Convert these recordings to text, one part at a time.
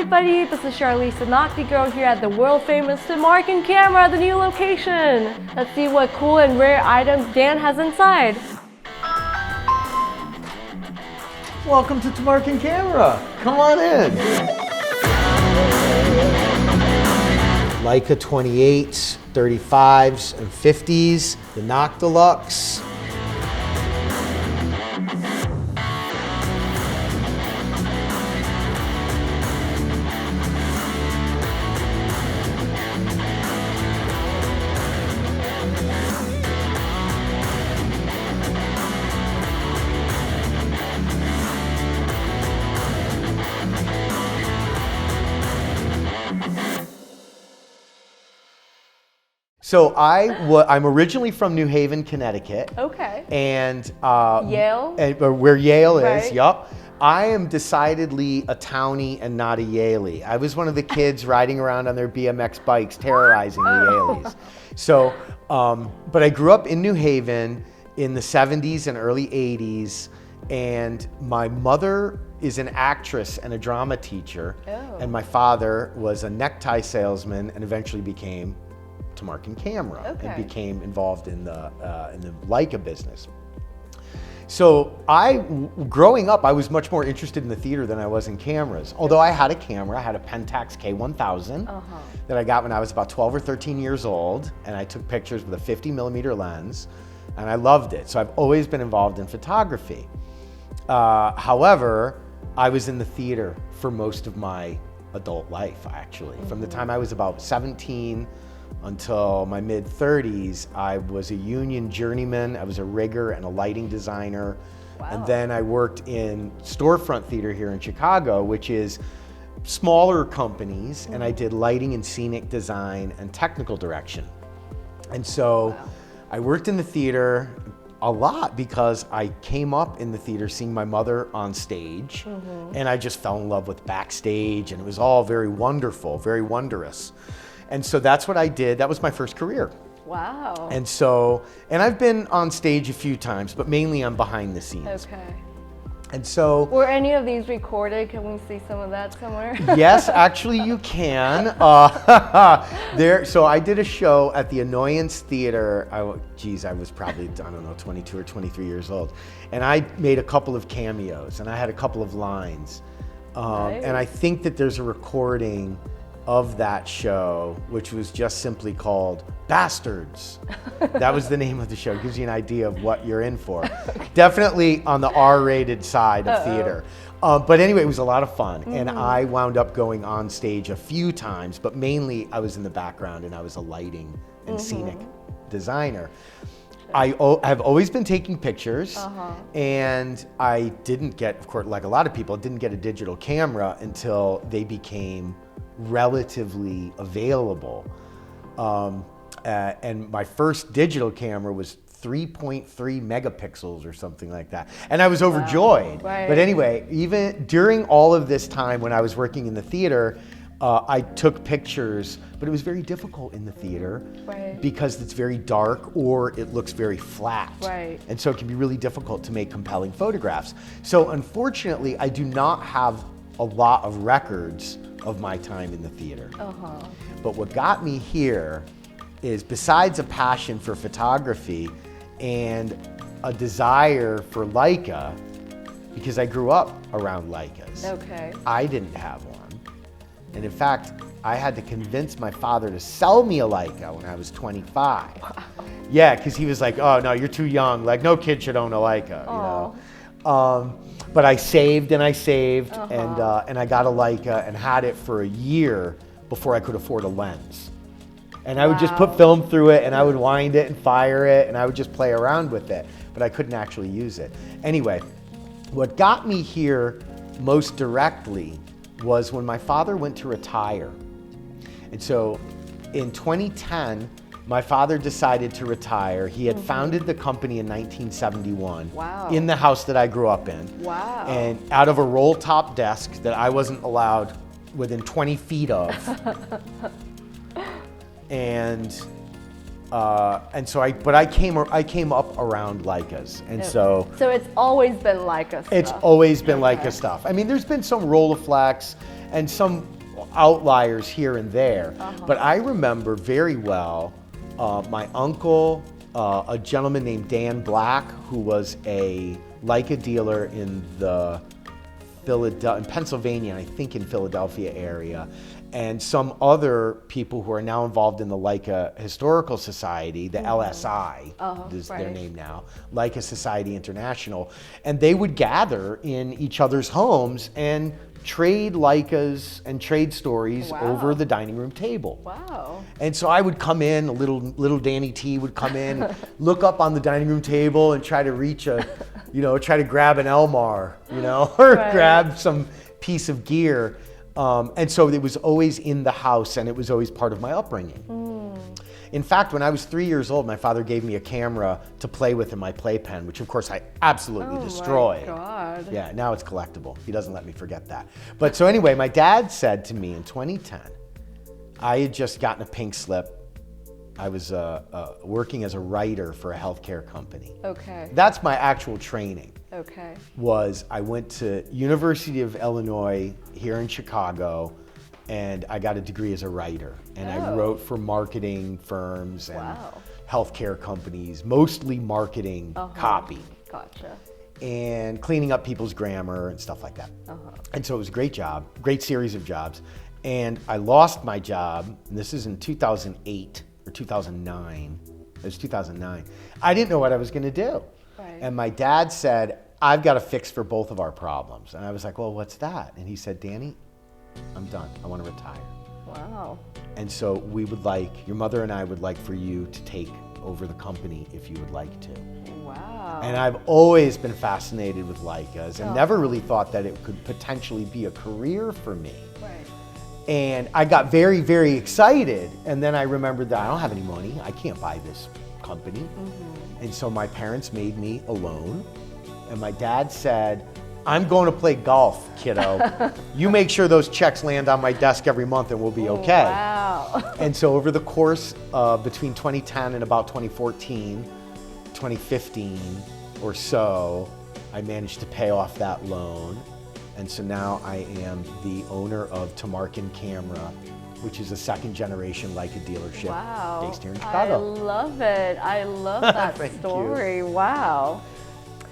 everybody, this is Charlize the Nocti Girl here at the world famous Tamarkin camera at the new location. Let's see what cool and rare items Dan has inside. Welcome to Tamarkin Camera. Come on in. Leica 28s, 35s, and 50s, the Noctilux. So I'm originally from New Haven, Connecticut. Okay. And Yale? Where Yale is, right. Yup. I am decidedly a townie and not a Yalie. I was one of the kids riding around on their BMX bikes terrorizing the Yalies. So, but I grew up in New Haven in the 70s and early 80s, and my mother is an actress and a drama teacher, and my father was a necktie salesman and eventually became Tamarkin Camera and became involved in the Leica business. So growing up, I was much more interested in the theater than I was in cameras. Although I had a camera, I had a Pentax K1000 that I got when I was about 12 or 13 years old, and I took pictures with a 50mm lens, and I loved it. So I've always been involved in photography. However, I was in the theater for most of my adult life, actually. From the time I was about 17 until my mid-30s, I was a union journeyman. I was a rigger and a lighting designer. Wow. And then I worked in storefront theater here in Chicago, which is smaller companies, and I did lighting and scenic design and technical direction. And so I worked in the theater a lot because I came up in the theater seeing my mother on stage, and I just fell in love with backstage, and it was all very wonderful, very wondrous. And so that's what I did. That was my first career. Wow. And so, and I've been on stage a few times, but mainly I'm behind the scenes. Okay. And so. Were any of these recorded? Can we see some of that somewhere? Yes, actually you can. So I did a show at the Annoyance Theater. I was probably, I don't know, 22 or 23 years old. And I made a couple of cameos and I had a couple of lines. Nice. And I think that there's a recording of that show, which was just simply called Bastards. That was the name of the show. It gives you an idea of what you're in for. Definitely on the R-rated side of theater. But anyway, it was a lot of fun. And I wound up going on stage a few times, but mainly I was in the background and I was a lighting and scenic designer. I have always been taking pictures, and I didn't get, of course, like a lot of people, didn't get a digital camera until they became relatively available. And my first digital camera was 3.3 megapixels or something like that. And I was overjoyed. Wow. Right. But anyway, even during all of this time when I was working in the theater, I took pictures, but it was very difficult in the theater because it's very dark or it looks very flat. Right. And so it can be really difficult to make compelling photographs. So unfortunately, I do not have a lot of records of my time in the theater. But what got me here is, besides a passion for photography and a desire for Leica, because I grew up around Leicas. I didn't have one. And in fact, I had to convince my father to sell me a Leica when I was 25. Wow. Yeah, because he was like, oh no, you're too young. Like, no kid should own a Leica, you know? But I saved and I saved, and I got a Leica and had it for a year before I could afford a lens. And I would just put film through it and I would wind it and fire it and I would just play around with it, but I couldn't actually use it. Anyway, what got me here most directly was when my father went to retire. And so in 2010, my father decided to retire. He had founded the company in 1971 in the house that I grew up in. Wow. And out of a roll-top desk that I wasn't allowed within 20 feet of. And so I came up around Leicas, and so it's always been Leica stuff. It's always been Leica stuff. I mean, there's been some Rolleiflex and some outliers here and there. But I remember very well my uncle, a gentleman named Dan Black, who was a Leica dealer in Pennsylvania, and I think in Philadelphia area, and some other people who are now involved in the Leica Historical Society, the LSI is their name now, Leica Society International, and they would gather in each other's homes and trade Leicas and trade stories over the dining room table. Wow. And so I would come in, little Danny T would come in, look up on the dining room table and try to reach try to grab an Elmar, or grab some piece of gear. And so it was always in the house, and it was always part of my upbringing. In fact, when I was 3 years old, my father gave me a camera to play with in my playpen, which of course I absolutely destroyed. Oh my God. Yeah, now it's collectible. He doesn't let me forget that. But so anyway, my dad said to me in 2010, I had just gotten a pink slip. I was working as a writer for a healthcare company. Okay. That's my actual training. Okay. I went to University of Illinois here in Chicago, and I got a degree as a writer. And I wrote for marketing firms and healthcare companies, mostly marketing copy. Gotcha. And cleaning up people's grammar and stuff like that. And so it was a great job, great series of jobs. And I lost my job, and this is in 2008 or 2009. It was 2009. I didn't know what I was gonna do. And my dad said, I've got a fix for both of our problems. And I was like, well, what's that? And he said, Danny, I'm done. I want to retire. Wow. And so your mother and I would like for you to take over the company if you would like to. Wow. And I've always been fascinated with Leicas and never really thought that it could potentially be a career for me. And I got very, very excited. And then I remembered that I don't have any money. I can't buy this company. And so my parents made me a loan. And my dad said, I'm going to play golf, kiddo. You make sure those checks land on my desk every month and we'll be okay. Wow. And so over the course between 2010 and about 2014, 2015 or so, I managed to pay off that loan. And so now I am the owner of Tamarkin Camera, which is a second generation Leica dealership based here in Chicago. I love it. I love that story. You. Wow.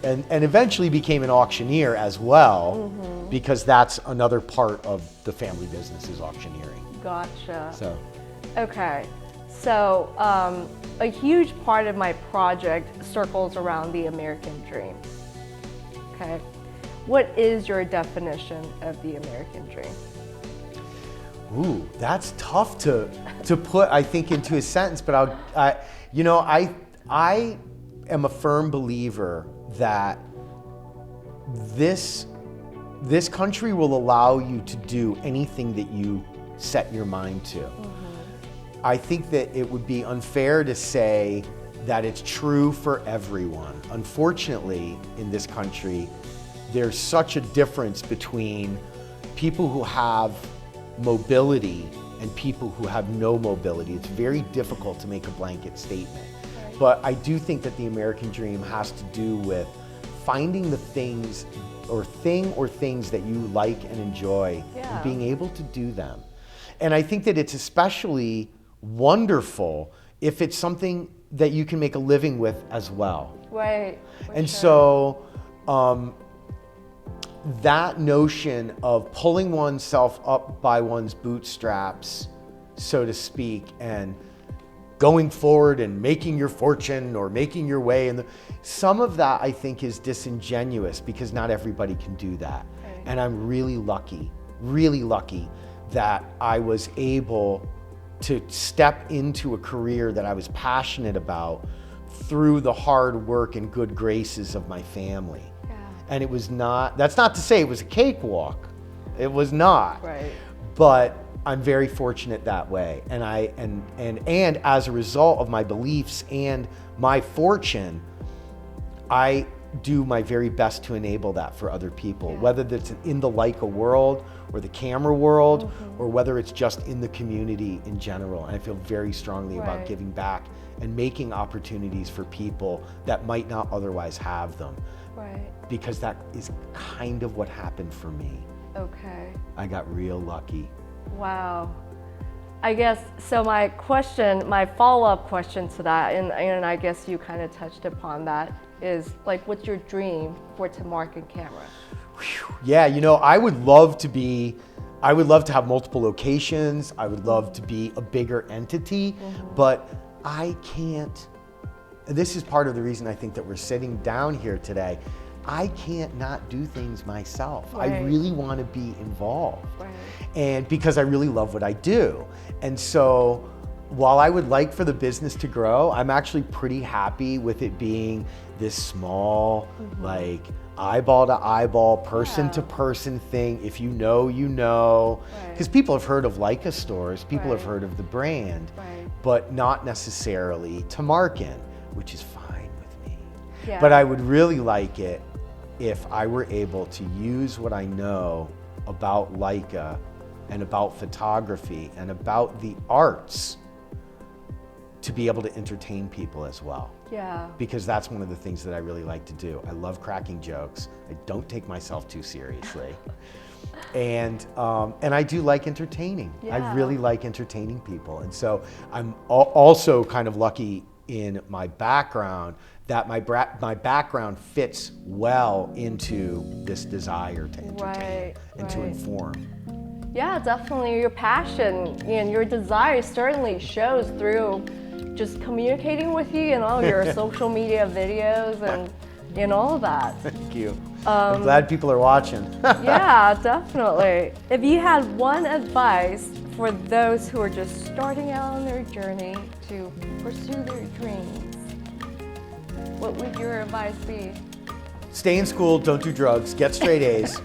And eventually became an auctioneer as well, because that's another part of the family business is auctioneering. Gotcha. So. Okay. So a huge part of my project circles around the American dream. Okay. What is your definition of the American dream? Ooh, that's tough to put, I think, into a sentence, but I am a firm believer that this country will allow you to do anything that you set your mind to. I think that it would be unfair to say that it's true for everyone. Unfortunately, in this country, there's such a difference between people who have mobility and people who have no mobility. It's very difficult to make a blanket statement. But I do think that the American dream has to do with finding the things or things that you like and enjoy and being able to do them. And I think that it's especially wonderful if it's something that you can make a living with as well. Right. And so that notion of pulling oneself up by one's bootstraps, so to speak, and going forward and making your fortune or making your way, and some of that I think is disingenuous because not everybody can do that. Right. And I'm really lucky that I was able to step into a career that I was passionate about through the hard work and good graces of my family. Yeah. And it was that's not to say it was a cakewalk. It was not. Right. But I'm very fortunate that way. And and as a result of my beliefs and my fortune, I do my very best to enable that for other people, whether that's in the Leica world or the camera world, or whether it's just in the community in general. And I feel very strongly about giving back and making opportunities for people that might not otherwise have them. Right. Because that is kind of what happened for me. Okay. I got real lucky. Wow. I guess, so my follow-up question to that, and I guess you kind of touched upon that, is like, what's your dream for Tamarkin camera? Yeah, you know, I would love to have multiple locations. I would love to be a bigger entity, but I can't. This is part of the reason I think that we're sitting down here today. I can't not do things myself. Right. I really want to be involved. Right. And because I really love what I do. And so while I would like for the business to grow, I'm actually pretty happy with it being this small, like eyeball to eyeball, person to person thing. If you know, you know. Because people have heard of Leica stores, people have heard of the brand, but not necessarily Tamarkin, which is fine with me. Yeah. But I would really like it if I were able to use what I know about Leica and about photography and about the arts to be able to entertain people as well. Yeah. Because that's one of the things that I really like to do. I love cracking jokes. I don't take myself too seriously. And I do like entertaining. Yeah. I really like entertaining people. And so I'm also kind of lucky in my background that my background fits well into this desire to entertain and to inform. Yeah, definitely. Your passion and your desire certainly shows through just communicating with you and all your social media videos and all of that. Thank you. I'm glad people are watching. Yeah, definitely. If you had one advice for those who are just starting out on their journey to pursue their dreams, what would your advice be? Stay in school, don't do drugs, get straight A's.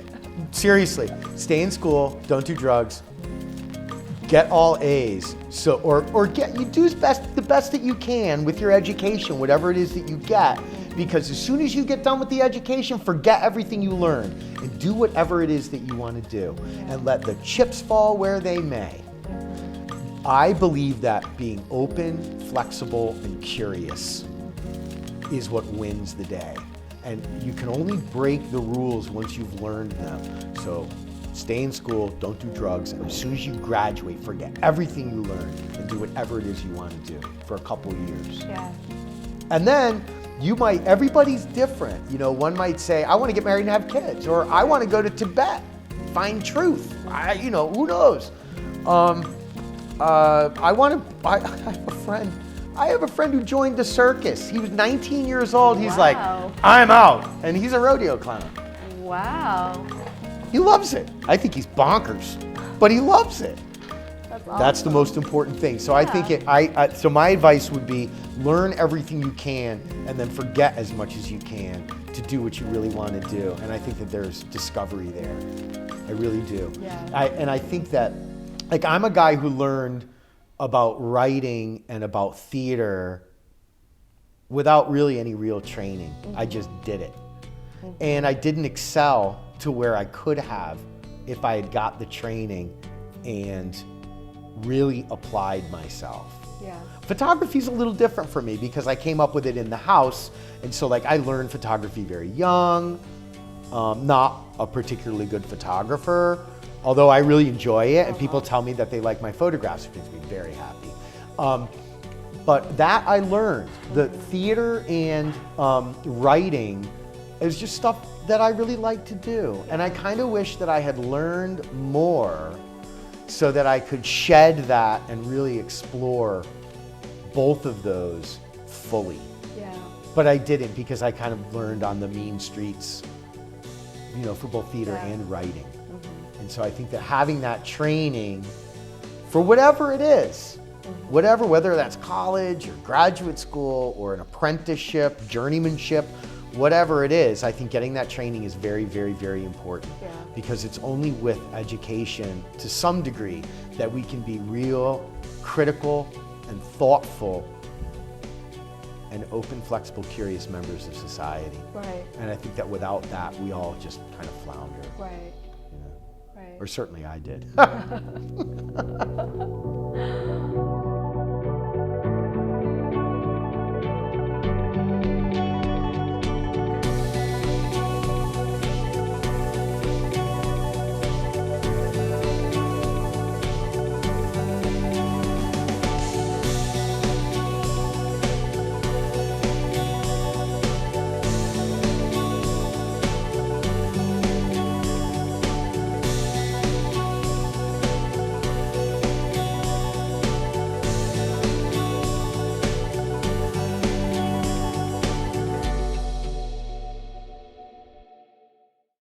Seriously, stay in school, don't do drugs, get all A's. So, or you do the best that you can with your education, whatever it is that you get, because as soon as you get done with the education, forget everything you learned and do whatever it is that you want to do and let the chips fall where they may. I believe that being open, flexible, and curious is what wins the day. And you can only break the rules once you've learned them. So stay in school, don't do drugs, and as soon as you graduate, forget everything you learned and do whatever it is you want to do for a couple years. Yeah. And then everybody's different. You know, one might say, I want to get married and have kids, or I want to go to Tibet, find truth. Who knows? I have a friend who joined the circus. He was 19 years old. He's like, I'm out. And he's a rodeo clown. Wow. He loves it. I think he's bonkers, but he loves it. That's awesome. That's the most important thing. So I think so my advice would be learn everything you can and then forget as much as you can to do what you really want to do. And I think that there's discovery there. I really do. Yeah. And I think that, like, I'm a guy who learned about writing and about theater without really any real training. I just did it. And I didn't excel to where I could have if I had got the training and really applied myself. Yeah. Photography is a little different for me because I came up with it in the house. And so I learned photography very young, not a particularly good photographer, although I really enjoy it, and people tell me that they like my photographs, which makes me very happy. But that I learned. The theater and writing is just stuff that I really like to do. And I kind of wish that I had learned more so that I could shed that and really explore both of those fully. Yeah. But I didn't, because I kind of learned on the mean streets, for both theater and writing. And so I think that having that training for whatever it is, whether that's college or graduate school or an apprenticeship, journeymanship, whatever it is, I think getting that training is very, very, very important. Yeah. Because it's only with education, to some degree, that we can be real, critical, and thoughtful, and open, flexible, curious members of society. Right. And I think that without that, we all just kind of flounder. Right. Or certainly I did.